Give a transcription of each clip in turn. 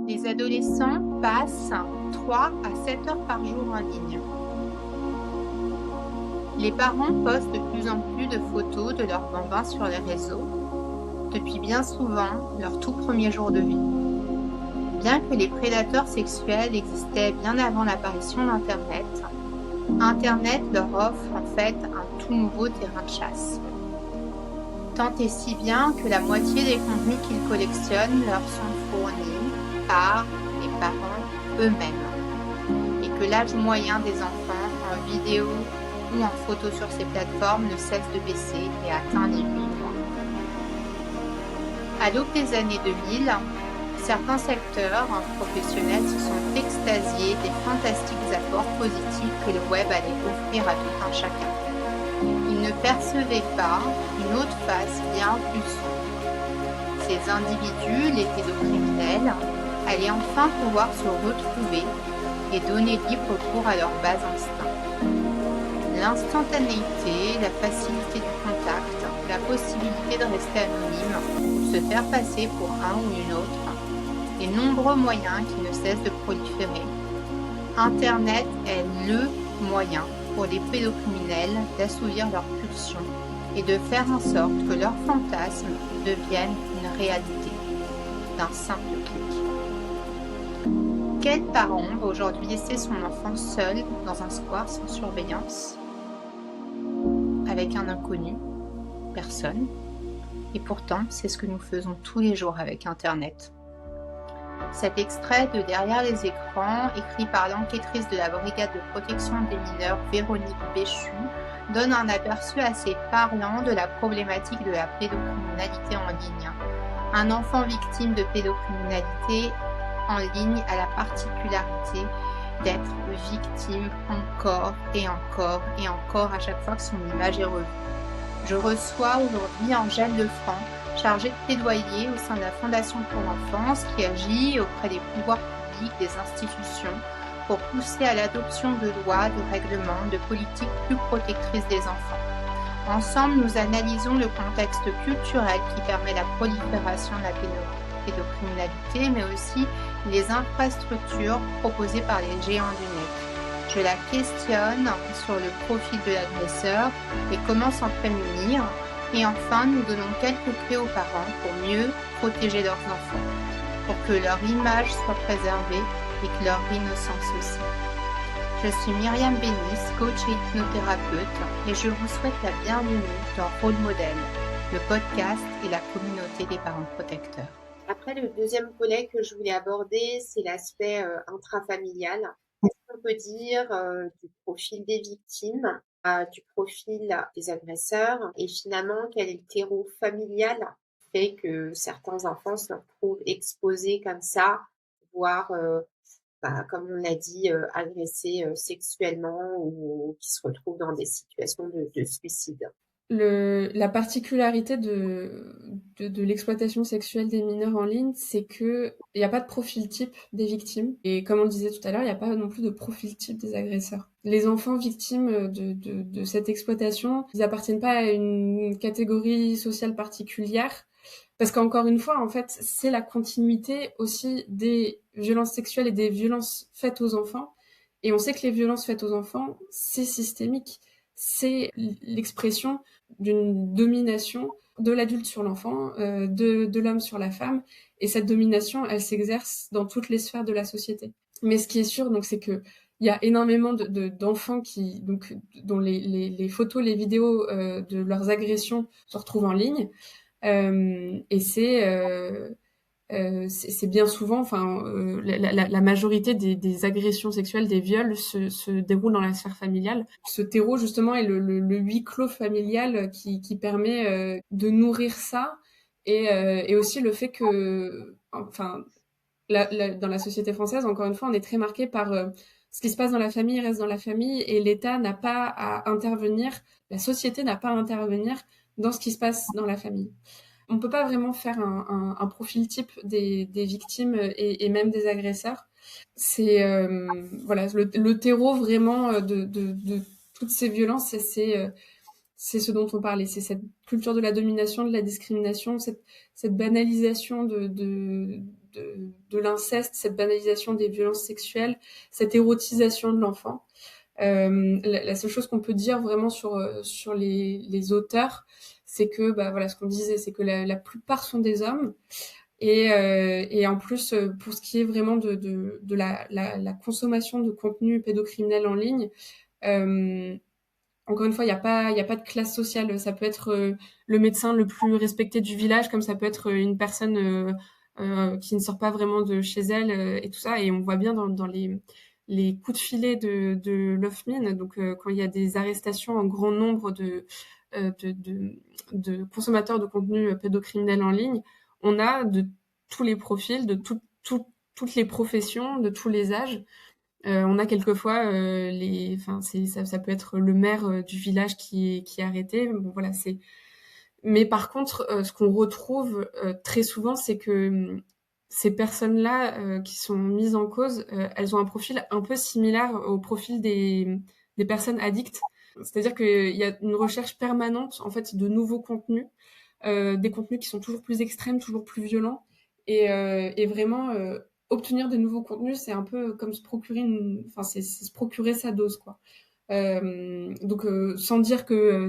Les adolescents passent 3 à 7 heures par jour en ligne. Les parents postent de plus en plus de photos de leurs bambins sur les réseaux, depuis bien souvent leur tout premier jour de vie. Bien que les prédateurs sexuels existaient bien avant l'apparition d'Internet, Internet leur offre en fait un tout nouveau terrain de chasse. Tant et si bien que la moitié des contenus qu'ils collectionnent leur sont fournis par les parents eux-mêmes, et que l'âge moyen des enfants en vidéo ou en photo sur ces plateformes ne cesse de baisser et atteint les 8 mois. À l'aube des années 2000, certains secteurs professionnels se sont extasiés des fantastiques apports positifs que le web allait offrir à tout un chacun. Ils ne percevaient pas une autre face bien plus sombre. Ces individus, les pédocriminels, allaient enfin pouvoir se retrouver et donner libre cours à leurs bas instincts. L'instantanéité, la facilité du contact, la possibilité de rester anonyme ou de se faire passer pour un ou une autre, les nombreux moyens qui ne cessent de proliférer. Internet est LE moyen pour les pédocriminels d'assouvir leurs pulsions et de faire en sorte que leurs fantasmes deviennent une réalité d'un simple clic. Quel parent va aujourd'hui laisser son enfant seul dans un square sans surveillance, avec un inconnu? Personne. Et pourtant, c'est ce que nous faisons tous les jours avec Internet. Cet extrait de Derrière les écrans, écrit par l'enquêtrice de la brigade de protection des mineurs Véronique Béchu, donne un aperçu assez parlant de la problématique de la pédocriminalité en ligne. Un enfant victime de pédocriminalité en ligne a la particularité d'être victime encore et encore et encore à chaque fois que son image est revue. Je reçois aujourd'hui Angèle Lefranc, chargée de plaidoyer au sein de la Fondation pour l'enfance, qui agit auprès des pouvoirs publics, des institutions, pour pousser à l'adoption de lois, de règlements, de politiques plus protectrices des enfants. Ensemble, nous analysons le contexte culturel qui permet la prolifération de la pédocriminalité, mais aussi les infrastructures proposées par les géants du net. Je la questionne sur le profil de l'agresseur et comment s'en prémunir. Et enfin, nous donnons quelques clés aux parents pour mieux protéger leurs enfants, pour que leur image soit préservée et que leur innocence aussi. Je suis Myriam Bénis, coach et hypnothérapeute, et je vous souhaite la bienvenue dans Rôle Modèle, le podcast et la communauté des parents protecteurs. Après, le deuxième volet que je voulais aborder, c'est l'aspect intrafamilial. Qu'est-ce qu'on peut dire du profil des victimes, du profil des agresseurs, et finalement, quel est le terreau familial qui fait que certains enfants se retrouvent exposés comme ça, voire, comme on l'a dit, agressés sexuellement ou qui se retrouvent dans des situations de suicide. La particularité de l'exploitation sexuelle des mineurs en ligne, c'est qu'il n'y a pas de profil type des victimes. Et comme on le disait tout à l'heure, il n'y a pas non plus de profil type des agresseurs. Les enfants victimes de cette exploitation, ils appartiennent pas à une catégorie sociale particulière. Parce qu'encore une fois, en fait, c'est la continuité aussi des violences sexuelles et des violences faites aux enfants. Et on sait que les violences faites aux enfants, c'est systémique. C'est l'expression d'une domination de l'adulte sur l'enfant, de l'homme sur la femme. Et cette domination, elle s'exerce dans toutes les sphères de la société. Mais ce qui est sûr, donc, c'est que il y a énormément d'enfants dont les photos, les vidéos de leurs agressions se retrouvent en ligne. Et c'est bien souvent, la majorité des agressions sexuelles, des viols se déroulent dans la sphère familiale. Ce terreau, justement, est le huis clos familial qui permet de nourrir ça, et aussi le fait que, dans la société française, encore une fois, on est très marqué par ce qui se passe dans la famille reste dans la famille, et l'État n'a pas à intervenir, la société n'a pas à intervenir dans ce qui se passe dans la famille. On peut pas vraiment faire un profil type des victimes et même des agresseurs. C'est le terreau vraiment de toutes ces violences, c'est ce dont on parlait, c'est cette culture de la domination, de la discrimination, cette banalisation de l'inceste, cette banalisation des violences sexuelles, cette érotisation de l'enfant. La seule chose qu'on peut dire vraiment sur les auteurs, c'est que voilà, ce qu'on disait, c'est que la plupart sont des hommes. Et en plus, pour ce qui est vraiment de la consommation de contenu pédocriminel en ligne, encore une fois, il y a pas de classe sociale. Ça peut être le médecin le plus respecté du village, comme ça peut être une personne qui ne sort pas vraiment de chez elle et tout ça. Et on voit bien dans les coups de filet de l'OFMIN, donc quand il y a des arrestations en grand nombre de consommateurs de contenu pédocriminel en ligne, on a de tous les profils, de toutes les professions, de tous les âges. On a quelquefois enfin ça peut être le maire du village qui est arrêté. Bon voilà, c'est. Mais par contre, ce qu'on retrouve très souvent, c'est que ces personnes-là qui sont mises en cause, elles ont un profil un peu similaire au profil des personnes addictes. C'est-à-dire qu'il y a une recherche permanente en fait de nouveaux contenus, des contenus qui sont toujours plus extrêmes, toujours plus violents, et vraiment obtenir de nouveaux contenus, c'est un peu comme se procurer enfin c'est se procurer sa dose quoi. Donc sans dire que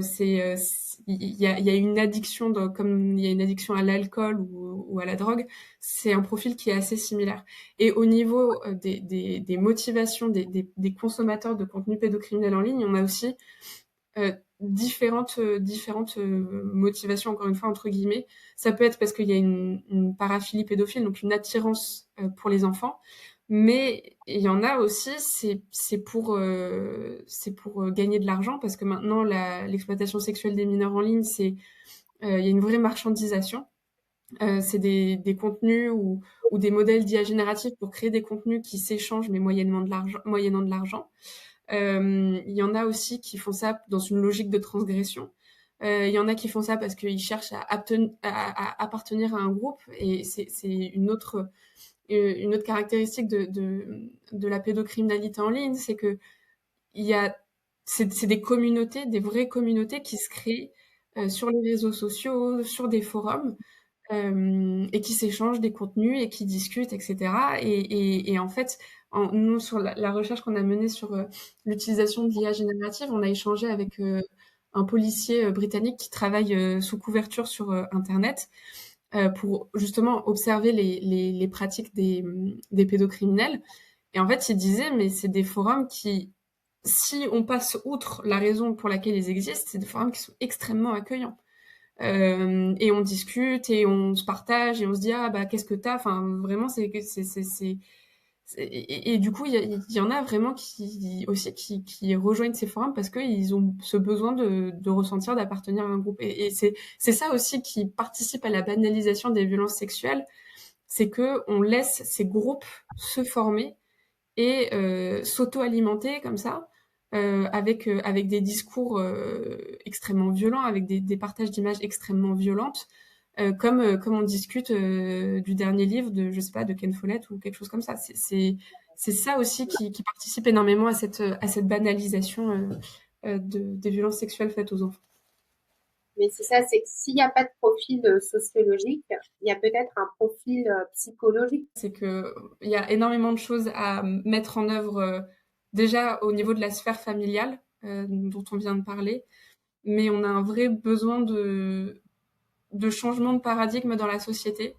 il y a une addiction comme il y a une addiction à l'alcool ou à la drogue, c'est un profil qui est assez similaire. Et au niveau des motivations des consommateurs de contenu pédocriminel en ligne, on a aussi différentes motivations, encore une fois entre guillemets. Ça peut être parce qu'il y a une paraphilie pédophile, donc une attirance pour les enfants, mais il y en a aussi, c'est pour gagner de l'argent, parce que maintenant l'exploitation sexuelle des mineurs en ligne, il y a une vraie marchandisation. C'est des contenus ou des modèles d'IA génératifs pour créer des contenus qui s'échangent mais moyennant de l'argent. Il y en a aussi qui font ça dans une logique de transgression. Il y en a qui font ça parce qu'ils cherchent à appartenir à un groupe, et c'est une autre caractéristique de la pédocriminalité en ligne, c'est que c'est des communautés, des vraies communautés qui se créent sur les réseaux sociaux, sur des forums, et qui s'échangent des contenus et qui discutent, etc. Et en fait, nous, sur la recherche qu'on a menée sur l'utilisation de l'IA générative, on a échangé avec un policier britannique qui travaille sous couverture sur Internet pour justement observer les pratiques des pédocriminels. Et en fait, il disait, mais c'est des forums qui, si on passe outre la raison pour laquelle ils existent, c'est des forums qui sont extrêmement accueillants. Et on discute et on se partage et on se dit ah bah qu'est-ce que t'as, enfin vraiment et du coup il y en a vraiment qui aussi qui rejoignent ces forums parce qu'ils ont ce besoin de ressentir, d'appartenir à un groupe, et c'est ça aussi qui participe à la banalisation des violences sexuelles, c'est que on laisse ces groupes se former et s'auto-alimenter comme ça, avec des discours extrêmement violents, avec des partages d'images extrêmement violentes, comme on discute du dernier livre de, je sais pas, de Ken Follett ou quelque chose comme ça. C'est ça aussi qui participe énormément à cette banalisation des violences sexuelles faites aux enfants. Mais c'est ça, c'est que s'il n'y a pas de profil sociologique, il y a peut-être un profil psychologique. C'est que il y a énormément de choses à mettre en œuvre déjà au niveau de la sphère familiale dont on vient de parler, mais on a un vrai besoin de changement de paradigme dans la société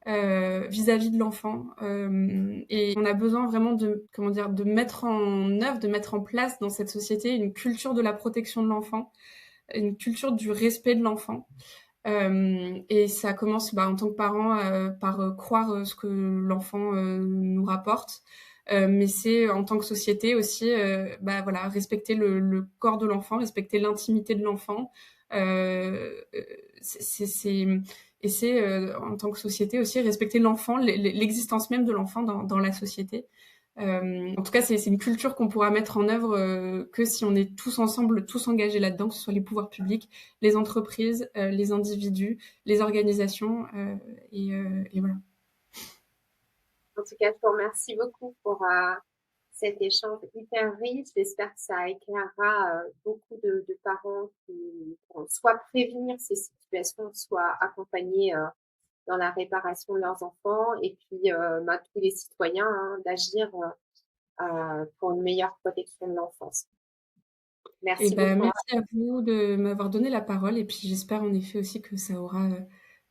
vis-à-vis de l'enfant, et on a besoin vraiment de mettre en œuvre, de mettre en place dans cette société une culture de la protection de l'enfant, une culture du respect de l'enfant. Et ça commence en tant que parent par croire ce que l'enfant nous rapporte, mais c'est en tant que société aussi voilà, respecter le corps de l'enfant, respecter l'intimité de l'enfant, c'est et c'est en tant que société aussi respecter l'enfant, l'existence même de l'enfant dans la société. En tout cas, c'est une culture qu'on pourra mettre en œuvre que si on est tous ensemble, tous engagés là-dedans, que ce soit les pouvoirs publics, les entreprises, les individus, les organisations, et voilà. En tout cas, je vous remercie beaucoup pour cet échange hyper riche. J'espère que ça éclairera beaucoup de parents qui pourront soit prévenir ces situations, soit accompagner dans la réparation de leurs enfants et puis tous les citoyens d'agir pour une meilleure protection de l'enfance. Et Merci ben, beaucoup. merci à vous de m'avoir donné la parole et puis j'espère en effet aussi que ça aura,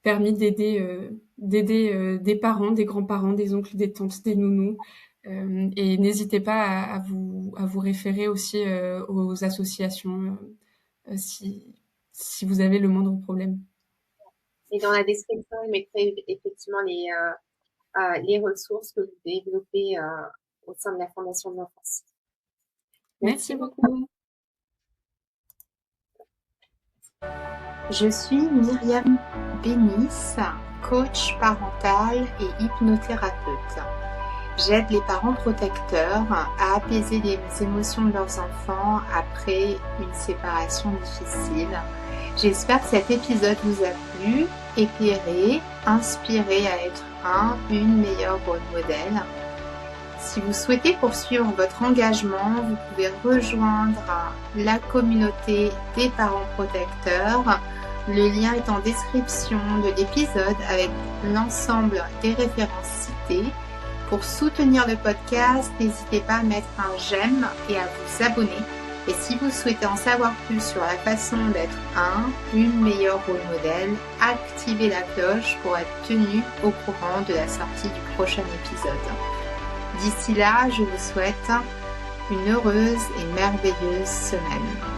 permis d'aider des parents, des grands-parents, des oncles, des tantes, des nounous, et n'hésitez pas à vous référer aussi, aux associations, si vous avez le moindre problème. Et dans la description, je mettrai effectivement les ressources que vous développez au sein de la Fondation de l'enfance. Merci Merci beaucoup. beaucoup. Je suis Myriam Bénis, coach parental et hypnothérapeute. J'aide les parents protecteurs à apaiser les émotions de leurs enfants après une séparation difficile. J'espère que cet épisode vous a plu, éclairé, inspiré à être une meilleure rôle modèle. Si vous souhaitez poursuivre votre engagement, vous pouvez rejoindre la communauté des parents protecteurs. Le lien est en description de l'épisode avec l'ensemble des références citées. Pour soutenir le podcast, n'hésitez pas à mettre un j'aime et à vous abonner. Et si vous souhaitez en savoir plus sur la façon d'être une meilleure rôle modèle, activez la cloche pour être tenu au courant de la sortie du prochain épisode. D'ici là, je vous souhaite une heureuse et merveilleuse semaine.